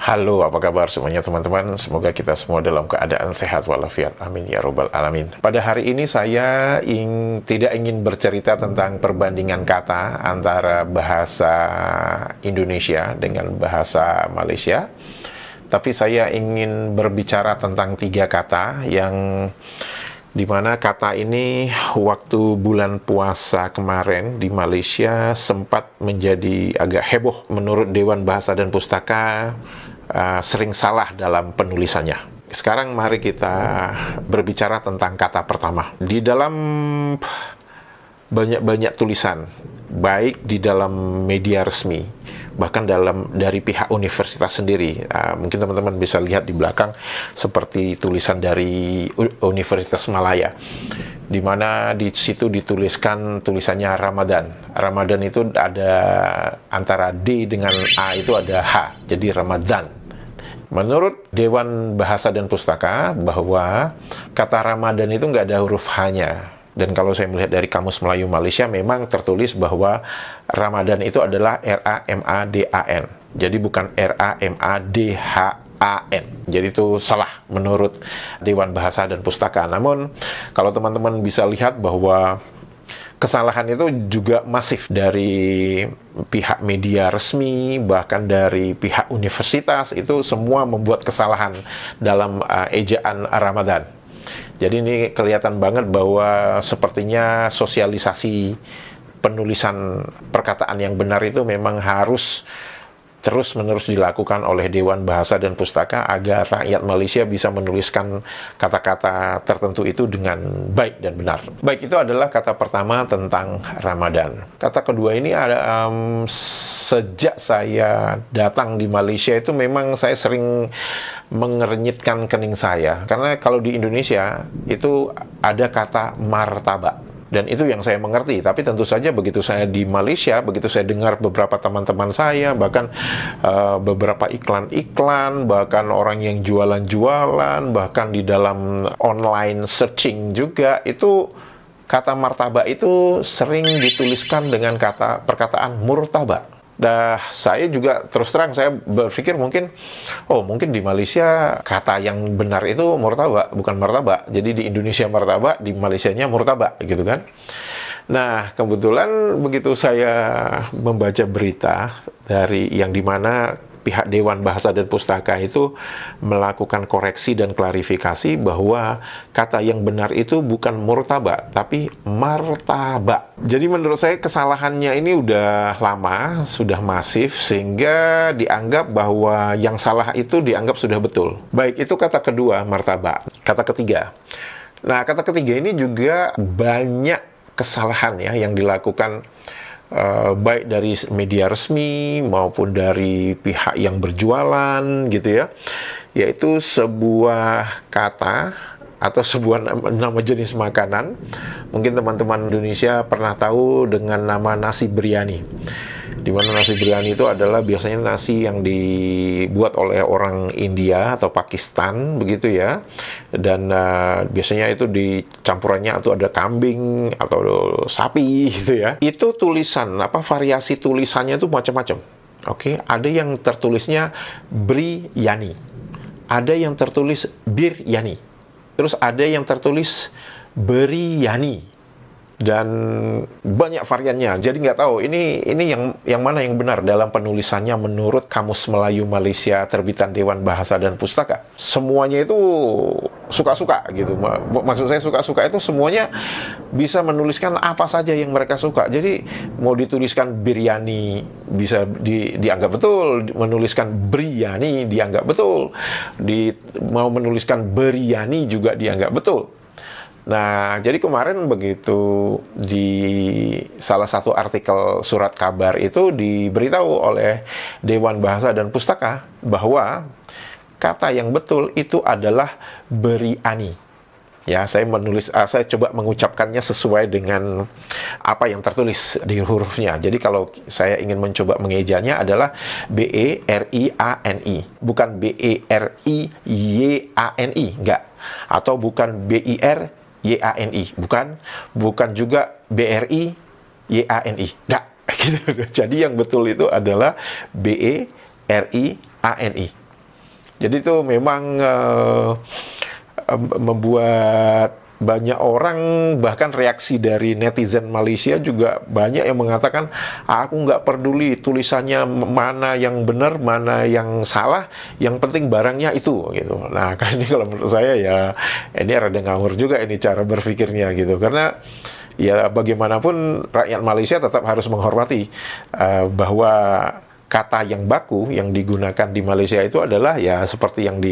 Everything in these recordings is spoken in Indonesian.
Halo, apa kabar semuanya teman-teman? Semoga kita semua dalam keadaan sehat walafiat. Amin ya robbal alamin. Pada hari ini saya tidak ingin bercerita tentang perbandingan kata antara bahasa Indonesia dengan bahasa Malaysia. Tapi saya ingin berbicara tentang 3 kata yang dimana kata ini waktu bulan puasa kemarin di Malaysia sempat menjadi agak heboh menurut Dewan Bahasa dan Pustaka, sering salah dalam penulisannya. Sekarang mari kita berbicara tentang kata pertama. Di dalam banyak tulisan, baik di dalam media resmi, bahkan dari pihak universitas sendiri. Mungkin teman-teman bisa lihat di belakang seperti tulisan dari Universitas Malaya, di mana di situ dituliskan tulisannya Ramadan. Ramadan itu ada antara D dengan A itu ada H, jadi Ramadan. Menurut Dewan Bahasa dan Pustaka bahwa kata Ramadan itu nggak ada huruf H-nya. Dan kalau saya melihat dari Kamus Melayu Malaysia, memang tertulis bahwa Ramadan itu adalah R-A-M-A-D-A-N. Jadi bukan R-A-M-A-D-H-A-N. Jadi itu salah menurut Dewan Bahasa dan Pustaka. Namun, kalau teman-teman bisa lihat bahwa kesalahan itu juga masif dari pihak media resmi, bahkan dari pihak universitas, itu semua membuat kesalahan dalam ejaan Ramadan. Jadi ini kelihatan banget bahwa sepertinya sosialisasi penulisan perkataan yang benar itu memang harus terus-menerus dilakukan oleh Dewan Bahasa dan Pustaka agar rakyat Malaysia bisa menuliskan kata-kata tertentu itu dengan baik dan benar. Baik, itu adalah kata pertama tentang Ramadan. Kata kedua ini ada sejak saya datang di Malaysia itu memang saya sering mengernyitkan kening saya. Karena kalau di Indonesia itu ada kata martabak. Dan itu yang saya mengerti, tapi tentu saja begitu saya di Malaysia, begitu saya dengar beberapa teman-teman saya, bahkan beberapa iklan-iklan, bahkan orang yang jualan-jualan, bahkan di dalam online searching juga, itu kata martabak itu sering dituliskan dengan perkataan murtabak. Saya juga terus terang saya berpikir mungkin di Malaysia kata yang benar itu murtabak, bukan martabak. Jadi di Indonesia martabak, di Malaysianya murtabak gitu kan. Nah, kebetulan begitu saya membaca berita dari yang dimana pihak Dewan Bahasa dan Pustaka itu melakukan koreksi dan klarifikasi bahwa kata yang benar itu bukan murtabak, tapi martabak. Jadi menurut saya kesalahannya ini udah lama, sudah masif, sehingga dianggap bahwa yang salah itu dianggap sudah betul. Baik, itu kata kedua, martabak. Kata ketiga. Nah, kata ketiga ini juga banyak kesalahan ya yang dilakukan baik dari media resmi maupun dari pihak yang berjualan gitu ya, yaitu sebuah kata atau sebuah nama jenis makanan. Mungkin teman-teman Indonesia pernah tahu dengan nama nasi biryani, di mana nasi biryani itu adalah biasanya nasi yang dibuat oleh orang India atau Pakistan begitu ya, dan biasanya itu campurannya atau ada kambing atau sapi gitu ya. Itu tulisan variasi tulisannya itu macam-macam. Oke, ada yang tertulisnya biryani, ada yang tertulis biryani, terus ada yang tertulis biryani, dan banyak variannya. Jadi nggak tahu ini yang mana yang benar dalam penulisannya menurut Kamus Melayu Malaysia terbitan Dewan Bahasa dan Pustaka. Semuanya itu suka-suka gitu. Maksud saya suka-suka itu semuanya bisa menuliskan apa saja yang mereka suka. Jadi mau dituliskan biryani bisa dianggap betul, menuliskan biryani dianggap betul, mau menuliskan biryani juga dianggap betul. Nah, jadi kemarin begitu di salah satu artikel surat kabar itu diberitahu oleh Dewan Bahasa dan Pustaka bahwa kata yang betul itu adalah biryani. Ya, saya coba mengucapkannya sesuai dengan apa yang tertulis di hurufnya. Jadi kalau saya ingin mencoba mengejanya adalah B-E-R-I-A-N-I, bukan B-E-R-I-Y-A-N-I, enggak. Atau bukan B-I-R-Y-A-N-I, bukan juga B-R-I-Y-A-N-I, enggak. Jadi yang betul itu adalah B-E-R-I-A-N-I. Jadi itu memang membuat banyak orang, bahkan reaksi dari netizen Malaysia juga banyak yang mengatakan, aku nggak peduli tulisannya mana yang benar, mana yang salah, yang penting barangnya itu, gitu. Nah, kan ini kalau menurut saya ya, ini rada ngawur juga ini cara berpikirnya gitu, karena ya bagaimanapun rakyat Malaysia tetap harus menghormati bahwa kata yang baku yang digunakan di Malaysia itu adalah ya seperti yang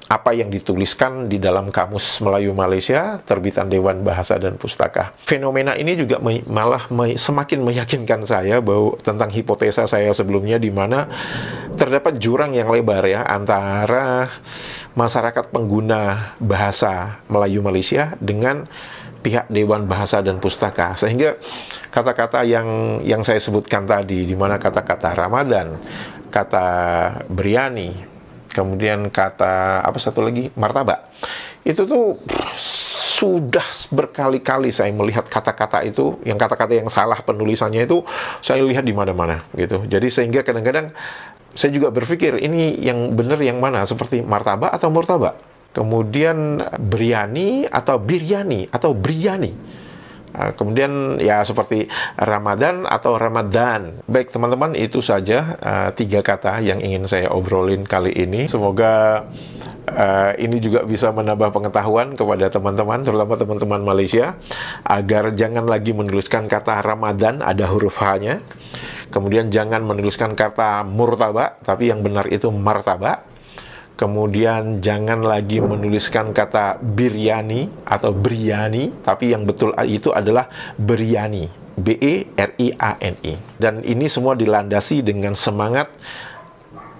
apa yang dituliskan di dalam Kamus Melayu Malaysia, terbitan Dewan Bahasa dan Pustaka. Fenomena ini juga malah semakin meyakinkan saya bahwa tentang hipotesa saya sebelumnya, di mana terdapat jurang yang lebar ya antara masyarakat pengguna bahasa Melayu Malaysia dengan pihak Dewan Bahasa dan Pustaka, sehingga kata-kata yang saya sebutkan tadi, di mana kata-kata Ramadan, kata biryani, kemudian kata apa satu lagi, martabak, itu tuh sudah berkali-kali saya melihat kata-kata itu, yang kata-kata yang salah penulisannya itu saya lihat di mana-mana gitu. Jadi sehingga kadang-kadang saya juga berpikir ini yang benar yang mana, seperti martabak atau murtabak, kemudian biryani atau biryani atau biryani. Kemudian ya seperti Ramadan atau Ramadan. Baik teman-teman, itu saja 3 kata yang ingin saya obrolin kali ini. Semoga ini juga bisa menambah pengetahuan kepada teman-teman, terutama teman-teman Malaysia, agar jangan lagi menuliskan kata Ramadan ada huruf H-nya. Kemudian jangan menuliskan kata murtabak, tapi yang benar itu martabak. Kemudian jangan lagi menuliskan kata biryani atau biryani, tapi yang betul itu adalah biryani, B-E-R-I-A-N-I. Dan ini semua dilandasi dengan semangat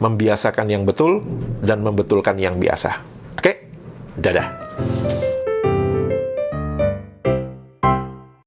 membiasakan yang betul dan membetulkan yang biasa. Oke, dadah.